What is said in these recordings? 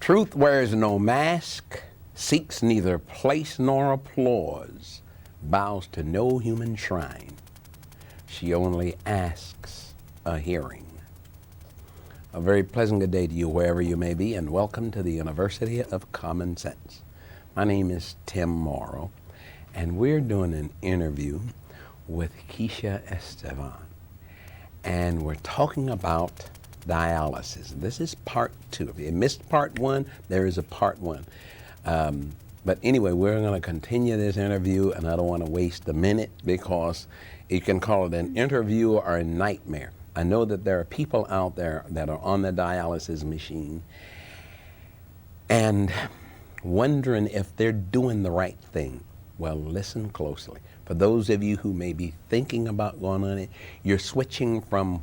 Truth wears no mask, seeks neither place nor applause, bows to no human shrine. She only asks a hearing. A very pleasant good day to you wherever you may be, and welcome to the University of Common Sense. My name is Tim Morrow, and we're doing an interview with Keisha Estevan, and we're talking about dialysis. This is part 2. If you missed part 1, there is a part 1. But anyway, we're going to continue this interview, and I don't want to waste a minute because you can call it an interview or a nightmare. I know that there are people out there that are on the dialysis machine and wondering if they're doing the right thing. Well, listen closely. For those of you who may be thinking about going on it, you're switching from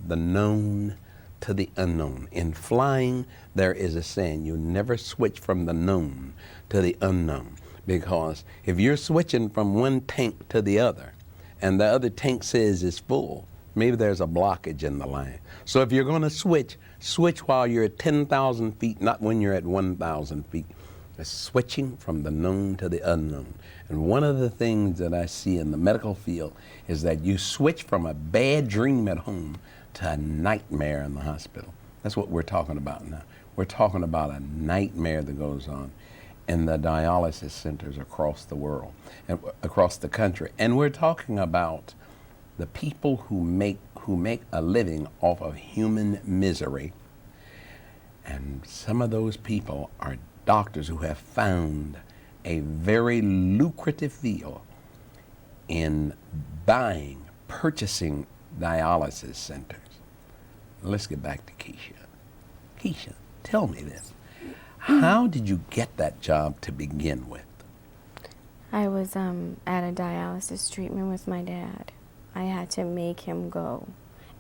the known to the unknown. In flying, there is a saying, you never switch from the known to the unknown, because if you're switching from one tank to the other and the other tank says it's full, maybe there's a blockage in the line. So if you're going to switch while you're at 10,000 feet, not when you're at 1,000 feet. It's switching from the known to the unknown. And one of the things that I see in the medical field is that you switch from a bad dream at home to a nightmare in the hospital. That's what we're talking about now. We're talking about a nightmare that goes on in the dialysis centers across the world and across the country. And we're talking about the people who make a living off of human misery. And some of those people are doctors who have found a very lucrative field in purchasing dialysis centers. Let's get back to Keisha. Keisha, tell me this. How did you get that job to begin with? I was at a dialysis treatment with my dad. I had to make him go,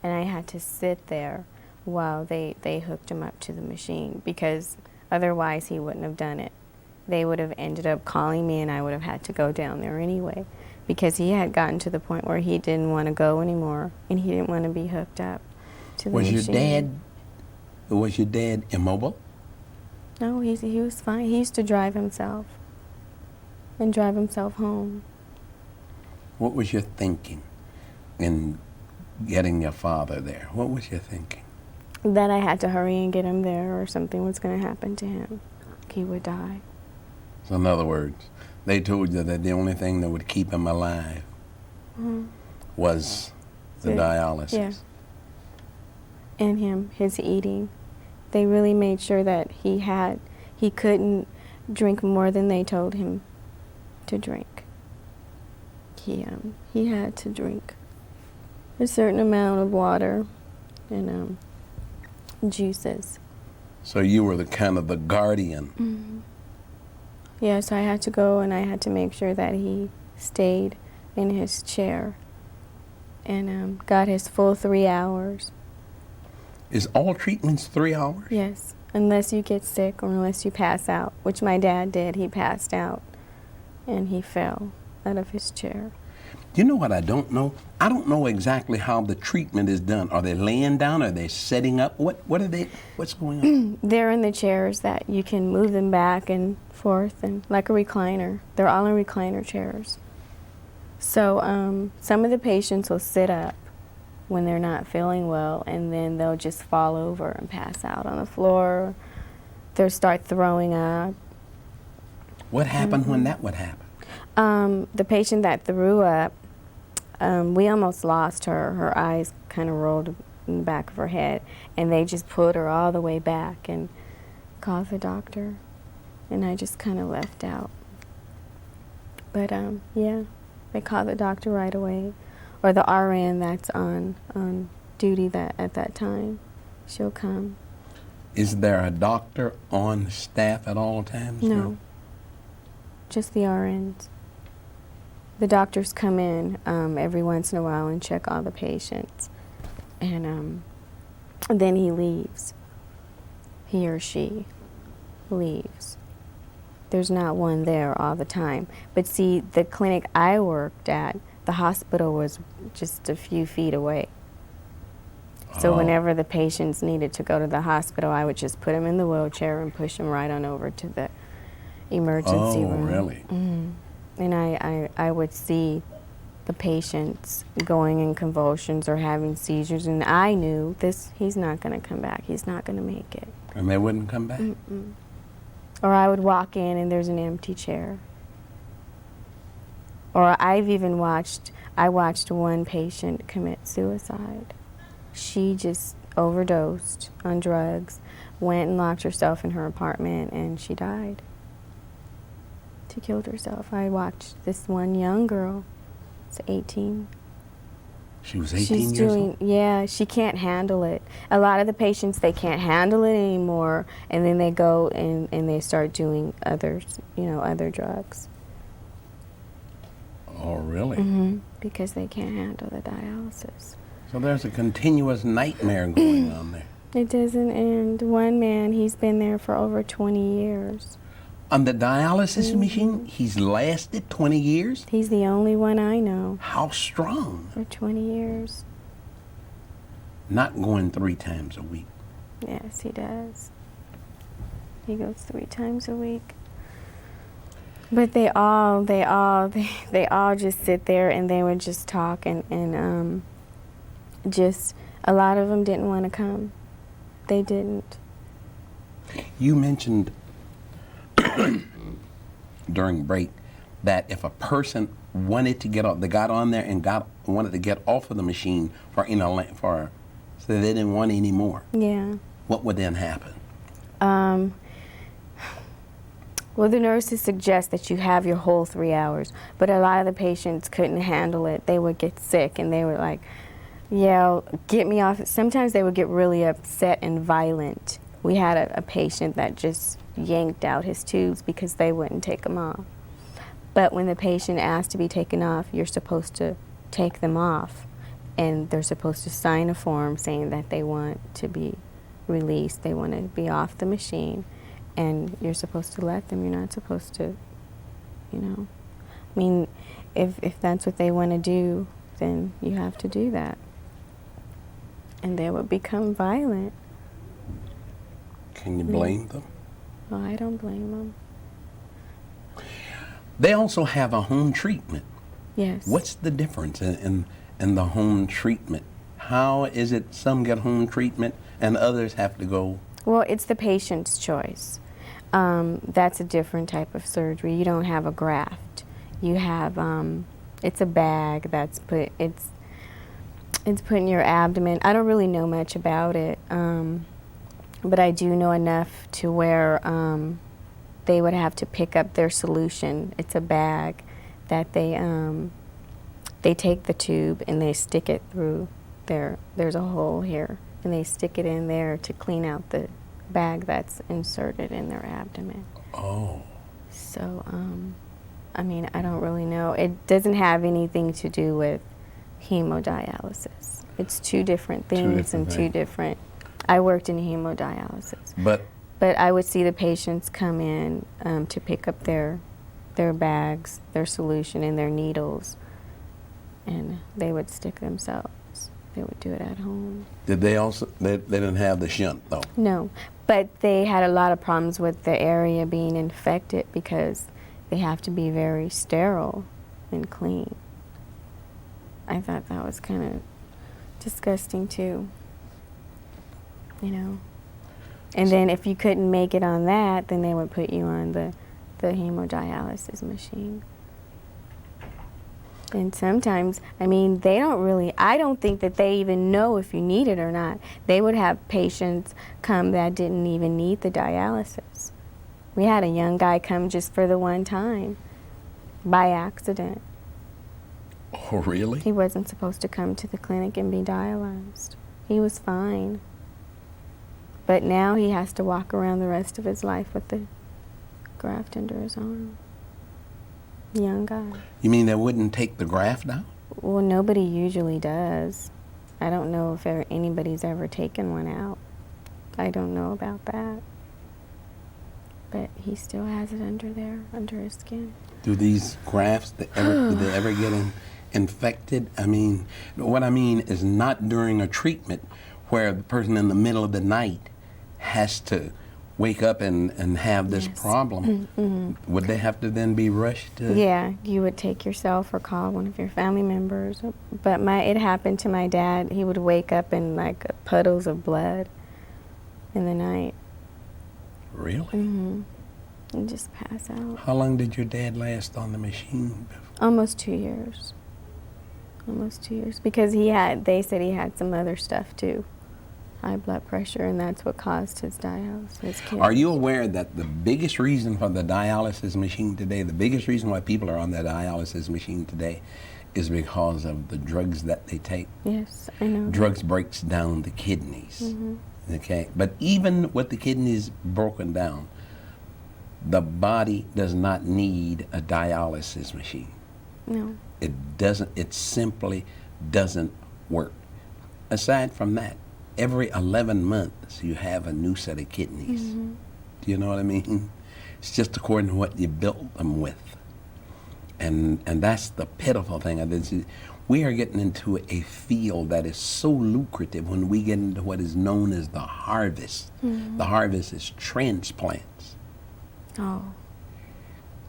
and I had to sit there while they hooked him up to the machine, because otherwise he wouldn't have done it. They would have ended up calling me, and I would have had to go down there anyway, because he had gotten to the point where he didn't want to go anymore, and he didn't want to be hooked up to the machine. Was your dad immobile? No, he was fine. He used to drive himself and drive himself home. What was your thinking in getting your father there? What was your thinking? That I had to hurry and get him there, or something was going to happen to him. He would die. So in other words, they told you that the only thing that would keep him alive was the dialysis. Yeah. And his eating. They really made sure that he couldn't drink more than they told him to drink. He had to drink a certain amount of water and juices. So you were the guardian. Mm-hmm. Yeah, so I had to go, and I had to make sure that he stayed in his chair and got his full 3 hours. Is all treatments 3 hours? Yes, unless you get sick or unless you pass out, which my dad did. He passed out and he fell out of his chair. You know what I don't know? I don't know exactly how the treatment is done. Are they laying down? Are they setting up? What's going on? They're in the chairs that you can move them back and forth, and like a recliner. They're all in recliner chairs. So some of the patients will sit up when they're not feeling well, and then they'll just fall over and pass out on the floor. They'll start throwing up. What happened when that would happen? The patient that threw up, we almost lost her. Her eyes kind of rolled in the back of her head, and they just pulled her all the way back and called the doctor, and I just kind of left out. But yeah, they called the doctor right away, or the RN that's on duty at that time. She'll come. Is there a doctor on staff at all times? No, just the RNs. The doctors come in every once in a while and check all the patients, and then he leaves. He or she leaves. There's not one there all the time. But see, the clinic I worked at, the hospital was just a few feet away. So Oh. whenever the patients needed to go to the hospital, I would just put them in the wheelchair and push them right on over to the emergency room. Oh, really? And I would see the patients going in convulsions or having seizures, and I knew he's not going to come back. He's not going to make it. And they wouldn't come back? Or I would walk in and there's an empty chair. Or I watched one patient commit suicide. She just overdosed on drugs, went and locked herself in her apartment, and she died. She killed herself. I watched this one young girl, it's 18. She was 18 years old? Yeah, she can't handle it. A lot of the patients, they can't handle it anymore, and then they go and they start doing other drugs. Oh, really? Because they can't handle the dialysis. So there's a continuous nightmare going on there. It doesn't end. One man, he's been there for over 20 years. On the dialysis machine, he's lasted 20 years? He's the only one I know. How strong? For 20 years. Not going 3 times a week. Yes, he does. He goes 3 times a week. But they all just sit there and they would just talk and just, a lot of them didn't want to come. They didn't. You mentioned during break that if a person wanted to get off, they got on there and wanted to get off of the machine so they didn't want any more. Yeah. What would then happen? Well, the nurses suggest that you have your whole 3 hours, but a lot of the patients couldn't handle it. They would get sick and they were like, yeah, get me off. Sometimes they would get really upset and violent. We had a patient that just yanked out his tubes because they wouldn't take them off. But when the patient asked to be taken off, you're supposed to take them off. And they're supposed to sign a form saying that they want to be released. They want to be off the machine. And you're supposed to let them. You're not supposed to, I mean, if that's what they want to do, then you have to do that. And they would become violent. Can you blame them? Well, I don't blame them. They also have a home treatment. Yes. What's the difference in the home treatment? How is it some get home treatment and others have to go? Well, it's the patient's choice. That's a different type of surgery. You don't have a graft. You have, it's a bag that's put in your abdomen. I don't really know much about it, but I do know enough to where they would have to pick up their solution. It's a bag that they take the tube and they stick it through there's a hole here, and they stick it in there to clean out the bag that's inserted in their abdomen. Oh. So, I mean, I don't really know. It doesn't have anything to do with hemodialysis. It's two different things and two different. I worked in hemodialysis. But I would see the patients come in to pick up their bags, their solution, and their needles, and they would stick themselves. They would do it at home. Did they also, they didn't have the shunt though? No, but they had a lot of problems with the area being infected because they have to be very sterile and clean. I thought that was kind of disgusting too, And then if you couldn't make it on that, then they would put you on the hemodialysis machine. And sometimes, I mean, I don't think that they even know if you need it or not. They would have patients come that didn't even need the dialysis. We had a young guy come just for the one time, by accident. Oh, really? He wasn't supposed to come to the clinic and be dialyzed. He was fine. But now he has to walk around the rest of his life with the graft under his arm. Young guy. You mean they wouldn't take the graft out? Well, nobody usually does. I don't know if anybody's ever taken one out. I don't know about that. But he still has it under there, under his skin. Do these grafts, do they ever get infected? I mean, what I mean is not during a treatment where the person in the middle of the night has to wake up and have this Yes. problem, would they have to then be rushed to? Yeah, you would take yourself or call one of your family members. But it happened to my dad. He would wake up in like puddles of blood in the night. Really? And just pass out. How long did your dad last on the machine? Almost 2 years. Almost 2 years. Because they said he had some other stuff too. High blood pressure, and that's what caused his dialysis. Are you aware that the biggest reason for the dialysis machine today, the biggest reason why people are on the dialysis machine today is because of the drugs that they take? Yes, I know. Drugs breaks down the kidneys. Okay, but even with the kidneys broken down, the body does not need a dialysis machine. No. It doesn't. It simply doesn't work. Aside from that, every 11 months you have a new set of kidneys. Do you know what I mean? It's just according to what you built them with. And that's the pitiful thing of this. We are getting into a field that is so lucrative when we get into what is known as the harvest. The harvest is transplants. Oh.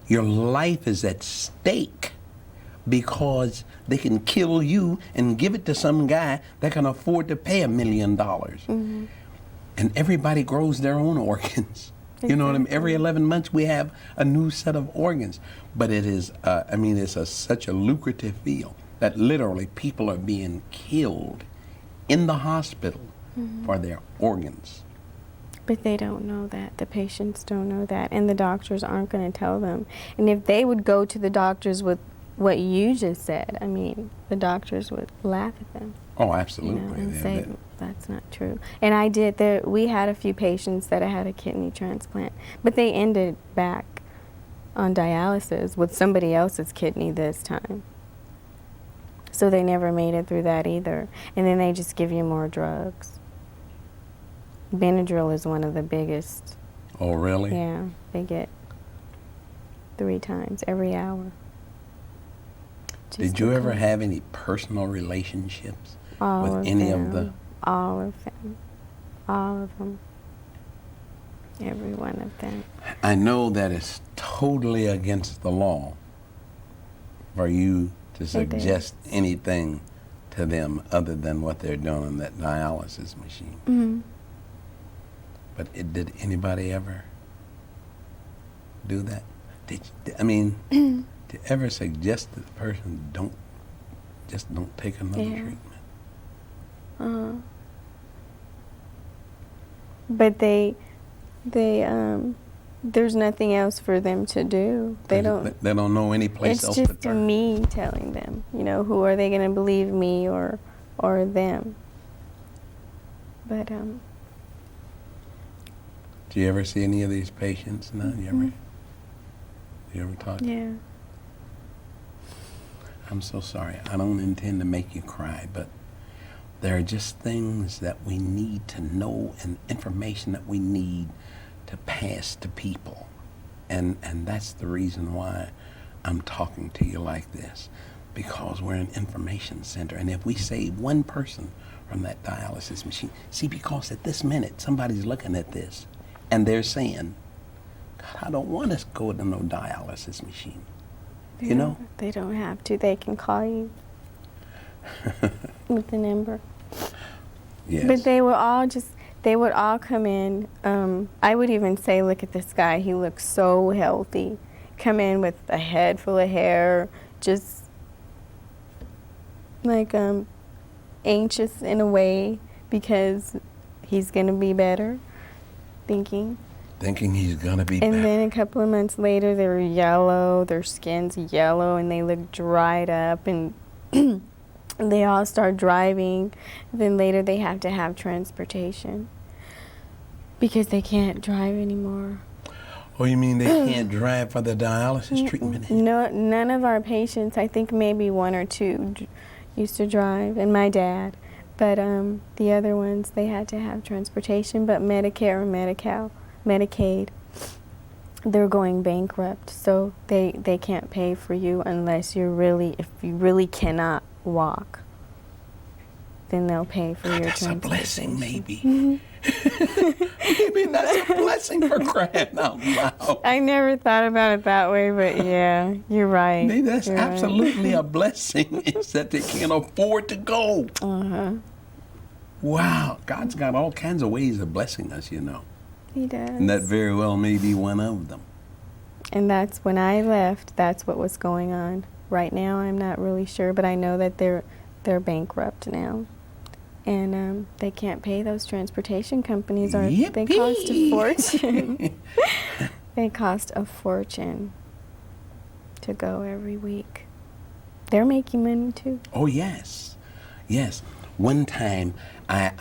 Your life is at stake because they can kill you and give it to some guy that can afford to pay $1 million. And everybody grows their own organs. You know what I mean? Every 11 months we have a new set of organs. But it is, it's such a lucrative field that literally people are being killed in the hospital for their organs. But they don't know that. The patients don't know that. And the doctors aren't going to tell them. And if they would go to the doctors with what you just said, I mean, the doctors would laugh at them. Oh, absolutely. You know, and say, that's not true. And we had a few patients that had a kidney transplant, but they ended back on dialysis with somebody else's kidney this time. So they never made it through that either. And then they just give you more drugs. Benadryl is one of the biggest. Oh, really? Yeah, they get 3 times every hour. Did you ever have any personal relationships with any of the? All of them. All of them. Every one of them. I know that it's totally against the law for you to suggest anything to them other than what they're doing in that dialysis machine. But did anybody ever do that? Did you ever suggest that the person don't take another treatment? But there's nothing else for them to do. They don't know any place else to turn. It's just me telling them, who are they going to believe, me or them? But do you ever see any of these patients now? You ever talk? Yeah. I'm so sorry. I don't intend to make you cry, but there are just things that we need to know and information that we need to pass to people. And that's the reason why I'm talking to you like this, because we're an information center. And if we save one person from that dialysis machine, because at this minute, somebody's looking at this and they're saying, God, I don't want to go to no dialysis machine. They don't have to. They can call you with the number. Yes. But they would all come in. I would even say, look at this guy. He looks so healthy. Come in with a head full of hair, just like anxious in a way because he's going to be better, thinking he's going to be better. And then a couple of months later, they're yellow, their skin's yellow, and they look dried up, and they all start driving. Then later they have to have transportation because they can't drive anymore. Oh, you mean they can't drive for the dialysis treatment? No, none of our patients, I think maybe 1 or 2 used to drive, and my dad. But the other ones, they had to have transportation, but Medicare or Medicaid, they're going bankrupt, so they can't pay for you unless if you really cannot walk. then they'll pay for your That's a blessing, transportation. maybe. Maybe that's a blessing for crying out loud. I never thought about it that way, but yeah, you're right. Maybe that's You're absolutely a blessing. It's that they can't afford to go. Uh-huh. Wow, God's got all kinds of ways of blessing us, you know. He does. And that very well may be one of them. And that's when I left, that's what was going on. Right now, I'm not really sure, but I know that they're bankrupt now. And they can't pay those transportation companies, or they cost a fortune. They cost a fortune to go every week. They're making money too. Oh yes, yes. One time, I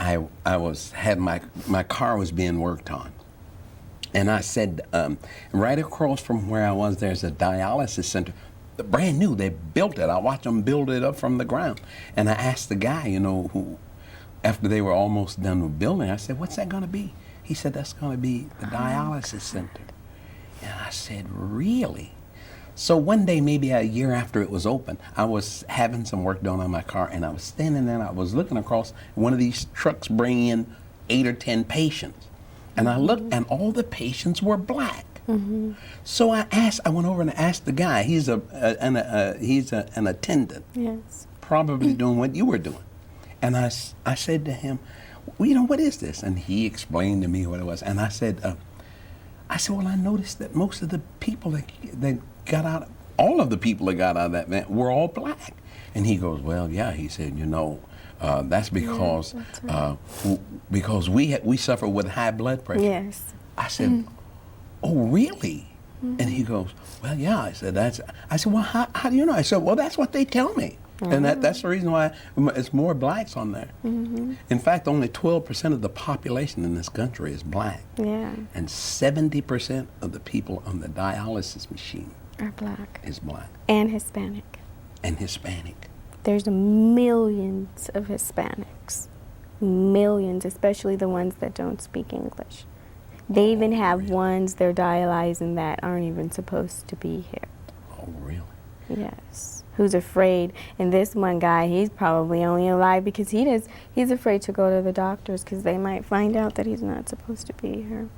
had my car was being worked on, and I said, right across from where I was, there's a dialysis center. Brand new, they built it. I watched them build it up from the ground, and I asked the guy, you know, who, after they were almost done with building, I said, "What's that going to be?" He said, "That's going to be the dialysis center." And I said, "Really?" So one day, maybe a year after it was open, I was having some work done on my car, and I was standing there, and I was looking across. One of these trucks bring in 8 or 10 patients, and I looked, and all the patients were black. Mm-hmm. So I went over and asked the guy. He's an attendant, Yes. probably doing what you were doing. And I said to him, "Well, you know, what is this?" And he explained to me what it was. And I said, "Well, I noticed that most of the people that got out, all of the people that got out of that van were all black." And he goes, "Well, yeah," he said, "you know, that's because because we suffer with high blood pressure." Yes. I said, "Oh, really?" And he goes, "Well, yeah." I said, "Well, how do you know?" I said, "Well, that's what they tell me." And that's the reason why it's more blacks on there. Mm-hmm. In fact, only 12% of the population in this country is black. Yeah. And 70% of the people on the dialysis machine Are black. is black. And Hispanic. And Hispanic. There's millions of Hispanics. Millions, especially the ones that don't speak English. They even have ones they're dialyzing that aren't even supposed to be here. Oh, really? Yes. Who's afraid. And this one guy, he's probably only alive because he's afraid to go to the doctors because they might find out that he's not supposed to be here.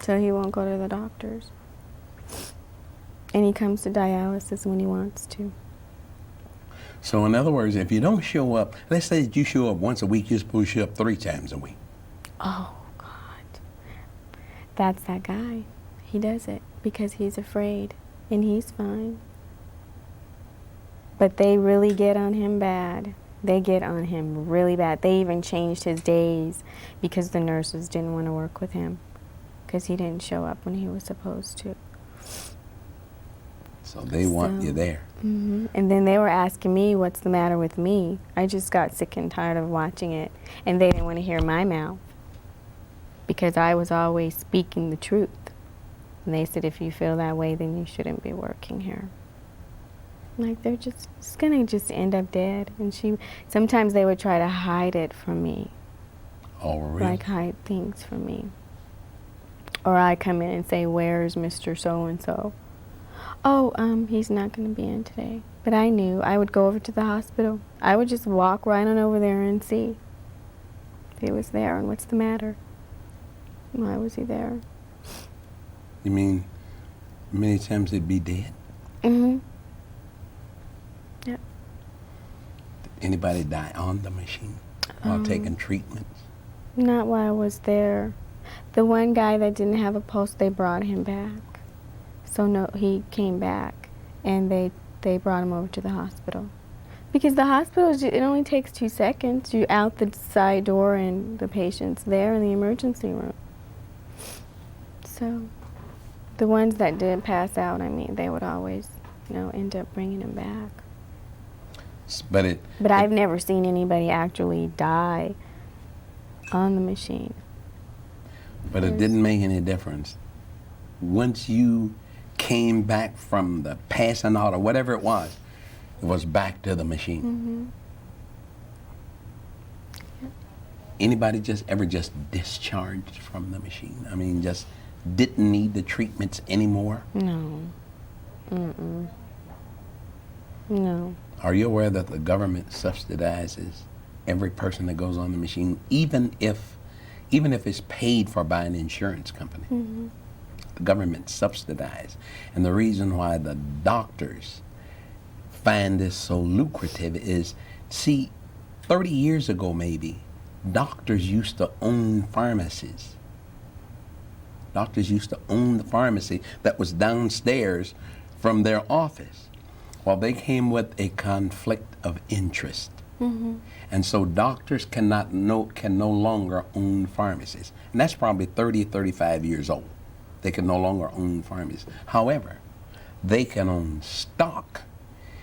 So he won't go to the doctors. And he comes to dialysis when he wants to. So in other words, if you don't show up, let's say that you show up once a week, you're supposed to show up 3 times a week. Oh, God. That's that guy. He does it because he's afraid, and he's fine. But they really get on him bad. They get on him really bad. They even changed his days because the nurses didn't want to work with him because he didn't show up when he was supposed to. So they want you there. Mm-hmm. And then they were asking me what's the matter with me. I just got sick and tired of watching it. And they didn't want to hear my mouth because I was always speaking the truth. And they said, if you feel that way, then you shouldn't be working here. Like, they're just gonna just end up dead. And sometimes they would try to hide it from me. Oh, really? Like, hide things from me. Or I come in and say, where's Mr. So-and-so? Oh, he's not gonna be in today. But I knew. I would go over to the hospital. I would just walk right on over there and see if he was there and what's the matter. Why was he there? You mean many times he'd be dead? Mm-hmm. Yep. Anybody die on the machine while taking treatments? Not while I was there. The one guy that didn't have a pulse, they brought him back. So no, he came back, and they brought him over to the hospital. Because the hospital, it only takes 2 seconds. You're out the side door, and the patient's there in the emergency room. So the ones that did pass out, I mean, they would always, end up bringing him back. But I've never seen anybody actually die on the machine. But it didn't make any difference. Once you came back from the passing out or whatever it was back to the machine. Mm-hmm. Yep. Anybody ever discharged from the machine? I mean, just didn't need the treatments anymore? No. Mm-mm. No. Are you aware that the government subsidizes every person that goes on the machine, even if it's paid for by an insurance company. Mm-hmm. The government subsidized. And the reason why the doctors find this so lucrative is, see, 30 years ago maybe, doctors used to own pharmacies. Doctors used to own the pharmacy that was downstairs from their office. Well, they came with a conflict of interest. Mm-hmm. And so doctors can no longer own pharmacies. And that's probably 30, 35 years old. They can no longer own pharmacies. However, they can own stock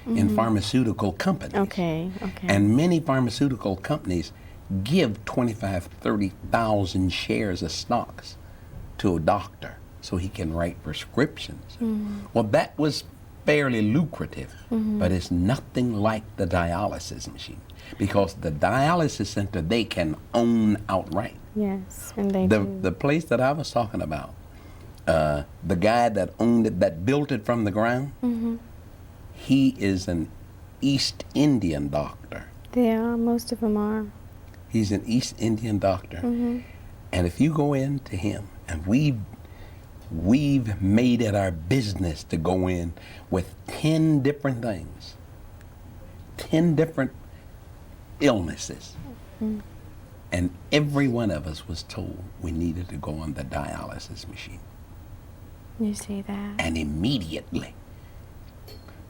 in pharmaceutical companies. Okay. And many pharmaceutical companies give 25, 30,000 shares of stocks to a doctor so he can write prescriptions. Well, that was fairly lucrative, but it's nothing like the dialysis machine, because the dialysis center they can own outright. Yes, and they do. The place that I was talking about, the guy that owned it, that built it from the ground, he is an East Indian doctor. They are, most of them are. He's an East Indian doctor. And if you go in to him, and we've made it our business to go in with 10 different things, 10 different illnesses. And every one of us was told we needed to go on the dialysis machine. You see that? And immediately,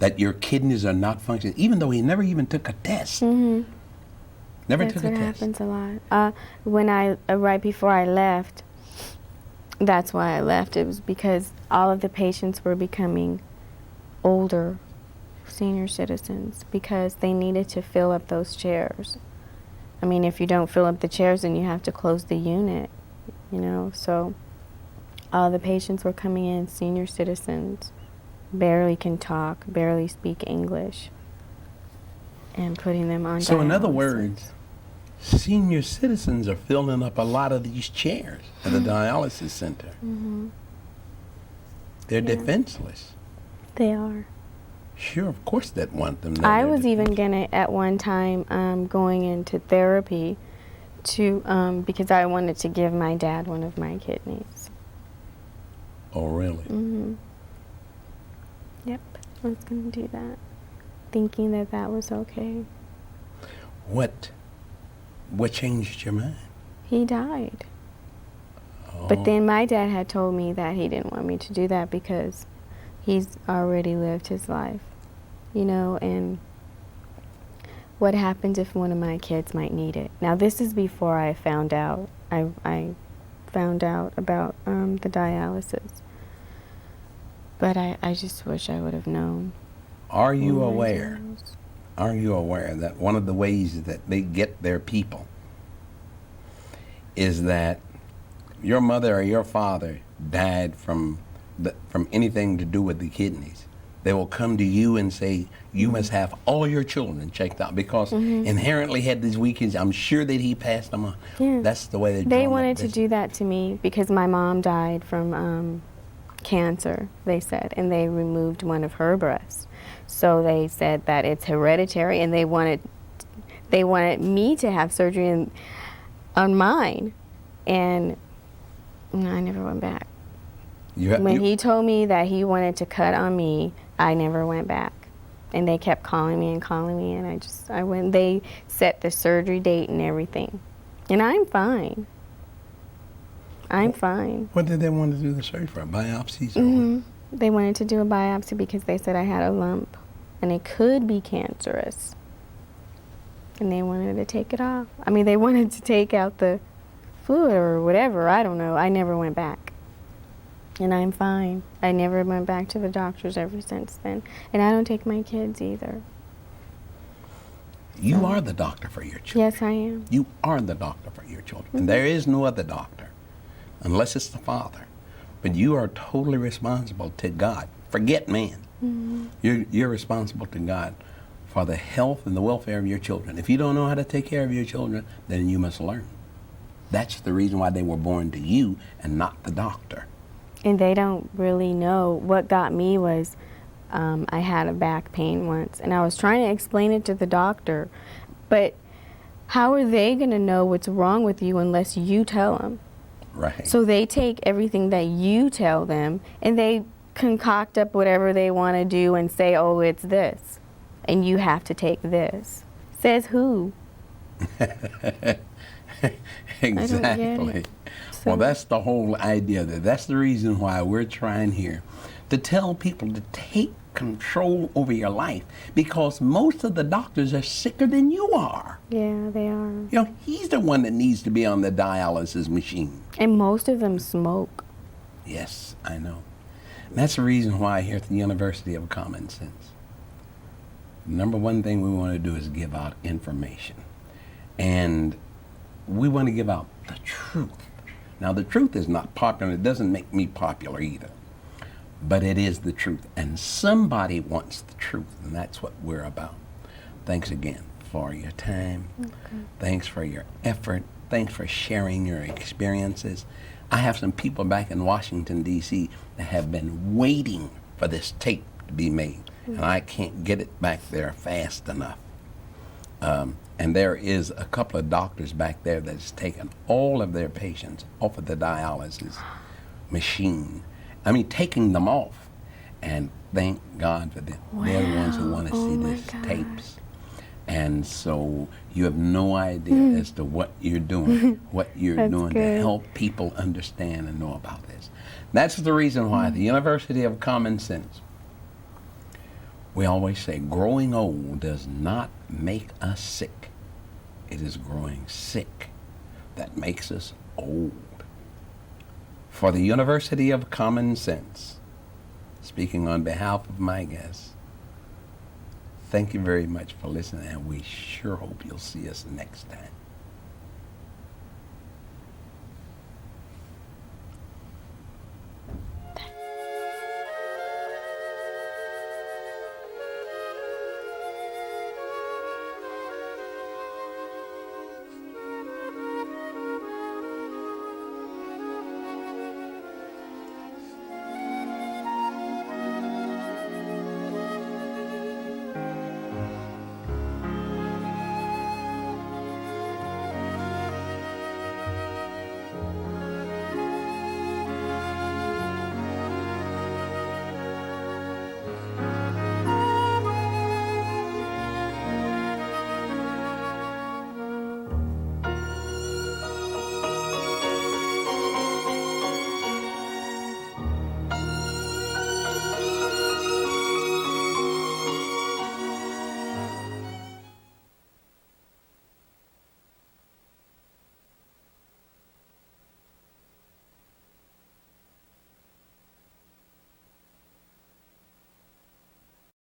that your kidneys are not functioning, even though he never even took a test. Never That's took a what test. happens a lot. When right before I left, that's why I left. It was because all of the patients were becoming older senior citizens because they needed to fill up those chairs. I mean, if you don't fill up the chairs, then you have to close the unit, you know. So all the patients were coming in, senior citizens, barely can talk, barely speak English, and putting them on So in other dialysis. words, senior citizens are filling up a lot of these chairs at the dialysis center. They're defenseless. They are. Sure, of course they'd want them. Know I they're was even defenseless. gonna, at one time, going into therapy to, because I wanted to give my dad one of my kidneys. Oh, really? Yep, I was gonna do that, thinking that that was okay. What changed your mind? He died. Oh. But then my dad had told me that he didn't want me to do that because he's already lived his life, you know, and what happens if one of my kids might need it? Now, this is before I found out. I found out about the dialysis. But I just wish I would have known. Are you when my aware? dad was- Are you aware that one of the ways that they get their people is that your mother or your father died from anything to do with the kidneys? They will come to you and say, you must have all your children checked out because inherently had these weekends, I'm sure that he passed them on. Yeah. That's the way They wanted to do that to me because my mom died from cancer, they said, and they removed one of her breasts. So they said that it's hereditary, and they wanted me to have surgery on mine, and I never went back. When he told me that he wanted to cut on me, I never went back. And they kept calling me, and I went. They set the surgery date and everything. And I'm fine. I'm fine. What did they want to do the surgery for? Biopsies? Or what? They wanted to do a biopsy because they said I had a lump and it could be cancerous. And they wanted to take it off. I mean, they wanted to take out the fluid or whatever. I don't know. I never went back. And I'm fine. I never went back to the doctors ever since then. And I don't take my kids either. You are the doctor for your children. Yes, I am. You are the doctor for your children. And there is no other doctor, unless it's the Father. But you are totally responsible to God. Forget man. You're responsible to God for the health and the welfare of your children. If you don't know how to take care of your children, then you must learn. That's the reason why they were born to you and not the doctor. And they don't really know. What got me was I had a back pain once, and I was trying to explain it to the doctor, but How are they going to know what's wrong with you unless you tell them? Right. So they take everything that you tell them and they concoct up whatever they want to do and say, oh, it's this. And you have to take this. Says who? Exactly. So, Well, that's the whole idea. That's the reason why we're trying here to tell people to take control over your life, because most of the doctors are sicker than you are. yeah, they are. You know, he's the one that needs to be on the dialysis machine. And most of them smoke. Yes, I know. And that's the reason why here at the University of Common Sense, the number one thing we want to do is give out information. And we want to give out the truth. Now, the truth is not popular. It doesn't make me popular either. But it is the truth. And somebody wants the truth. And that's what we're about. Thanks again for your time. Okay. Thanks for your effort. Thanks for sharing your experiences. I have some people back in Washington, D.C. that have been waiting for this tape to be made. And I can't get it back there fast enough. And there is a couple of doctors back there that's taken all of their patients off of the dialysis machine. I mean, taking them off. And thank God for them. Wow. They're the ones who want to see my these God. tapes. And so you have no idea as to what you're doing, what you're That's doing to good. help people understand and know about this. That's the reason why the University of Common Sense, we always say growing old does not make us sick. It is growing sick that makes us old. For the University of Common Sense, speaking on behalf of my guests, thank you very much for listening, and we sure hope you'll see us next time.